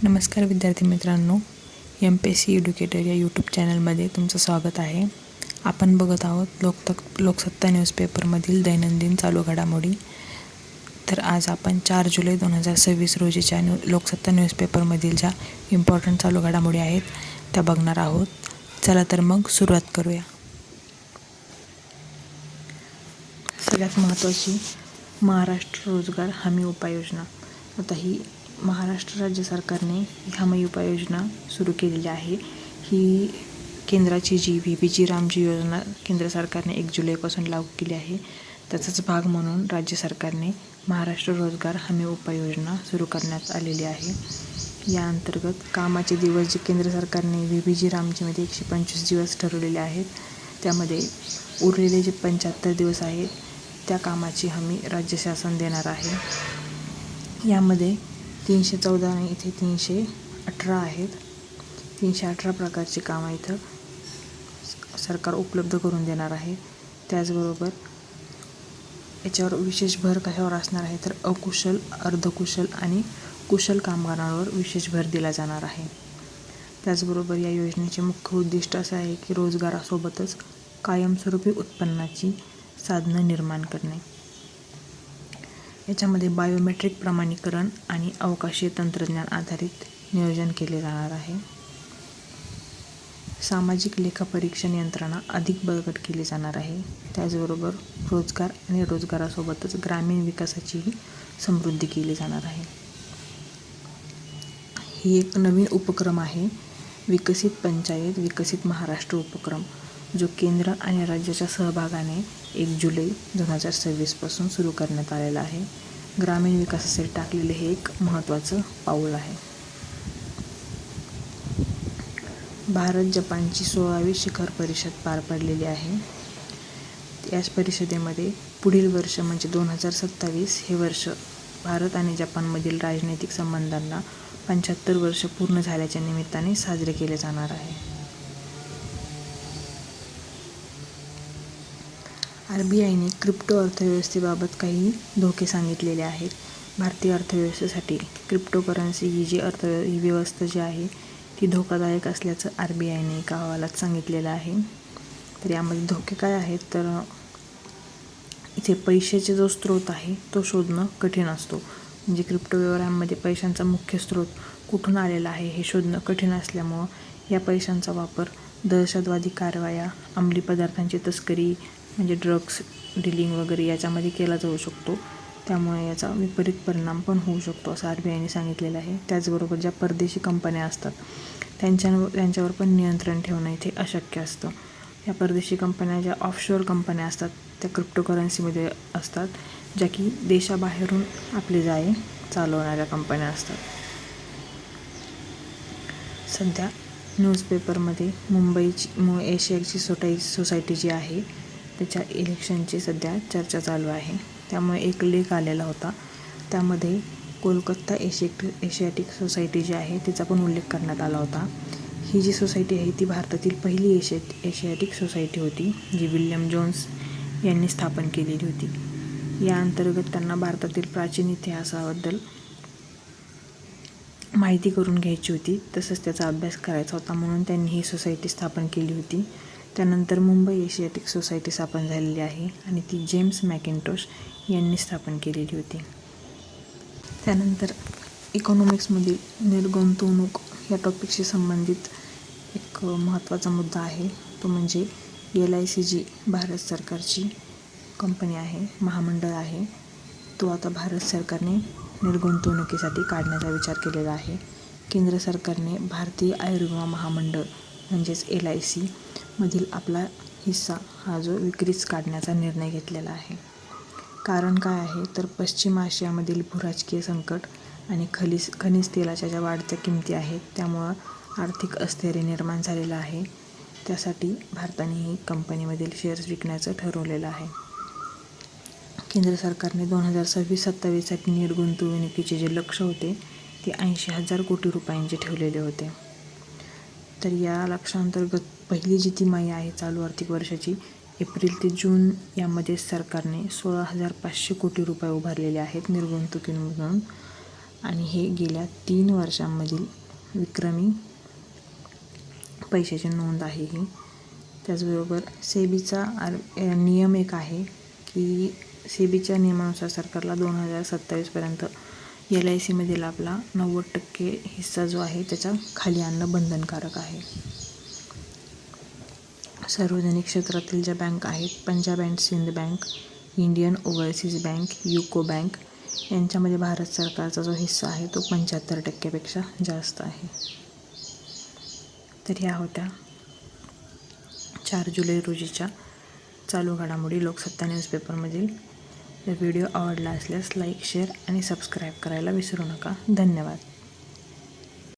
नमस्कार विद्यार्थी मित्रांनो, MPSC एड्युकेटर या यूट्यूब चॅनलमध्ये तुमचं स्वागत आहे. आपण बघत आहोत लोकसत्ता न्यूजपेपरमधील दैनंदिन चालू घडामोडी. तर आज आपण 4 जुलै 2026 रोजीच्या लोकसत्ता न्यूजपेपरमधील ज्या इम्पॉर्टंट चालू घडामोडी आहेत त्या बघणार आहोत. चला तर मग सुरुवात करूया. सगळ्यात महत्त्वाची महाराष्ट्र रोजगार हमी उपाययोजना. आता ही महाराष्ट्र राज्य सरकारने ही हमी उपाययोजना सुरू केलेली आहे. ही केंद्राची जी VBG रामजी योजना केंद्र सरकारने 1 जुलैपासून लागू केली आहे. त्याचाच भाग म्हणून राज्य सरकारने महाराष्ट्र रोजगार हमी उपाययोजना सुरू करण्यात आलेली आहे. या अंतर्गत कामाचे दिवस जे केंद्र सरकारने VBG रामजीमध्ये 125 दिवस ठरवलेले आहेत, त्यामध्ये उरलेले जे 75 दिवस आहेत त्या कामाची हमी राज्य शासन देणार आहे. यामध्ये 314 आणि इथे 318 आहेत. 318 प्रकारची कामं इथं सरकार उपलब्ध करून देणार आहे. त्याचबरोबर याच्यावर विशेष भर कशावर असणार आहे तर अकुशल, अर्धकुशल आणि कुशल कामगारांवर विशेष भर दिला जाणार आहे. त्याचबरोबर या योजनेचे मुख्य उद्दिष्ट असं आहे की रोजगारासोबतच कायमस्वरूपी उत्पन्नाची साधनं निर्माण करणे. याच्यामध्ये बायोमेट्रिक प्रमाणीकरण आणि अवकाशीय तंत्रज्ञान आधारित नियोजन केले जाणार आहे. सामाजिक लेखापरीक्षण यंत्रणा अधिक बळकट केली जाणार आहे. त्याचबरोबर रोजगार आणि रोजगारासोबतच ग्रामीण विकासाचीही समृद्धी केली जाणार आहे. ही एक नवीन उपक्रम आहे, विकसित पंचायत विकसित महाराष्ट्र उपक्रम, जो केंद्र आणि राज्याच्या सहभागाने 1 जुलै 2026 पासून सुरू करण्यात आलेला आहे. ग्रामीण विकासासाठी टाकलेले हे एक महत्त्वाचं पाऊल आहे. भारत जपानची 16वी शिखर परिषद पार पडलेली आहे. याच परिषदेमध्ये पुढील वर्ष म्हणजे 2027 हे वर्ष भारत आणि जपानमधील राजनैतिक संबंधांना 75 वर्ष पूर्ण झाल्याच्या निमित्ताने साजरे केले जाणार आहे. RBIने क्रिप्टो अर्थव्यवस्थेबाबत काही धोके सांगितलेले आहेत. भारतीय अर्थव्यवस्थेसाठी क्रिप्टोकरन्सी ही व्यवस्था जी आहे ती धोकादायक असल्याचं RBIने एका अहवालात सांगितलेलं आहे. तर यामध्ये धोके काय आहेत तर इथे पैशाचे जो स्रोत आहे तो शोधणं कठीण असतो. म्हणजे क्रिप्टो व्यवहारांमध्ये पैशांचा मुख्य स्रोत कुठून आलेला आहे हे शोधणं कठीण असल्यामुळं या पैशांचा वापर दहशतवादी कारवाया, अंमली पदार्थांची तस्करी म्हणजे ड्रग्स डीलिंग वगैरे याच्यामध्ये केला जाऊ शकतो. त्यामुळे याचा विपरीत परिणाम पण होऊ शकतो असं RBIने सांगितलेलं आहे. त्याचबरोबर ज्या परदेशी कंपन्या असतात त्यांच्यावर पण नियंत्रण ठेवणं इथे अशक्य असतं. या परदेशी कंपन्या ज्या ऑफशोअर कंपन्या असतात त्या क्रिप्टोकरन्सीमध्ये असतात, ज्या की देशाबाहेरून आपले जाळे चालवणाऱ्या कंपन्या असतात. सध्या न्यूजपेपरमध्ये मुंबईची एशियाची सोसायटी जी आहे त्याच्या इलेक्शनची सध्या चर्चा चालू आहे. त्यामुळे एक लेख आलेला होता, त्यामध्ये कोलकाता एशियाटिक सोसायटी जी आहे तिचा पण उल्लेख करण्यात आला होता. ही जी सोसायटी आहे ती भारतातील पहिली एशियाटिक सोसायटी होती, जी विल्यम जोन्स यांनी स्थापन केलेली होती. या अंतर्गत त्यांना भारतातील प्राचीन इतिहासाबद्दल माहिती करून घ्यायची होती, तसंच त्याचा अभ्यास करायचा होता, म्हणून त्यांनी ही सोसायटी स्थापन केली होती. त्यानंतर मुंबई एशियाटिक सोसायटी स्थापन झालेली आहे आणि ती जेम्स मॅकिंटोश यांनी स्थापन केलेली होती. त्यानंतर इकॉनॉमिक्समधील निर्गुंतवणूक या टॉपिकशी संबंधित एक महत्त्वाचा मुद्दा आहे, तो म्हणजे LIC जी भारत सरकारची कंपनी आहे, महामंडळ आहे, तो आता भारत सरकारने निर्गुंतवणुकीसाठी काढण्याचा विचार केलेला आहे. केंद्र सरकारने भारतीय आयुर्विमा महामंडळ म्हणजेच LIC मधील आपला हिस्सा हा जो विक्रीच काढण्याचा निर्णय घेतलेला आहे. कारण काय आहे तर पश्चिम आशियामधील भूराजकीय संकट आणि खनिज तेलाच्या ज्या वाढत्या किमती आहेत त्यामुळं आर्थिक अस्थिर्य निर्माण झालेलं आहे. त्यासाठी भारताने ही कंपनीमधील शेअर्स विकण्याचं ठरवलेलं आहे. केंद्र सरकारने 2026-27 साठी निर्गुंतवणुकीचे जे लक्ष्य होते ते 80,000 कोटी रुपयांचे ठेवलेले होते. तर या लक्ष्याअंतर्गत पहिली जी तिमाही आहे चालू आर्थिक वर्षाची एप्रिल ते जून यामध्ये सरकारने 16,500 कोटी रुपये उभारलेले आहेत निर्गुंतवणुकीमधून. आणि हे गेल्या 3 वर्षांमधील विक्रमी पैशाची नोंद आहे ही. त्याचबरोबर सेबीचा नियम एक आहे की सेबीच्या नियमानुसार सरकारला 2027पर्यंत LICमधील आपला 90% हिस्सा जो आहे त्याच्या खाली आणणं बंधनकारक आहे. सार्वजनिक क्षेत्रातील ज्या बँक आहेत, Punjab and Sind bank, Indian overseas bank, UCO bank यांच्यामध्ये भारत सरकारचा जो हिस्सा आहे तो 75%पेक्षा जास्त आहे. तर ह्या होत्या 4 जुलै रोजीच्या चालू घडामोडी लोकसत्ता न्यूजपेपरमधील. जर व्हिडिओ आवडला असल्यास लाईक, शेअर आणि सबस्क्राईब करायला विसरू नका. धन्यवाद.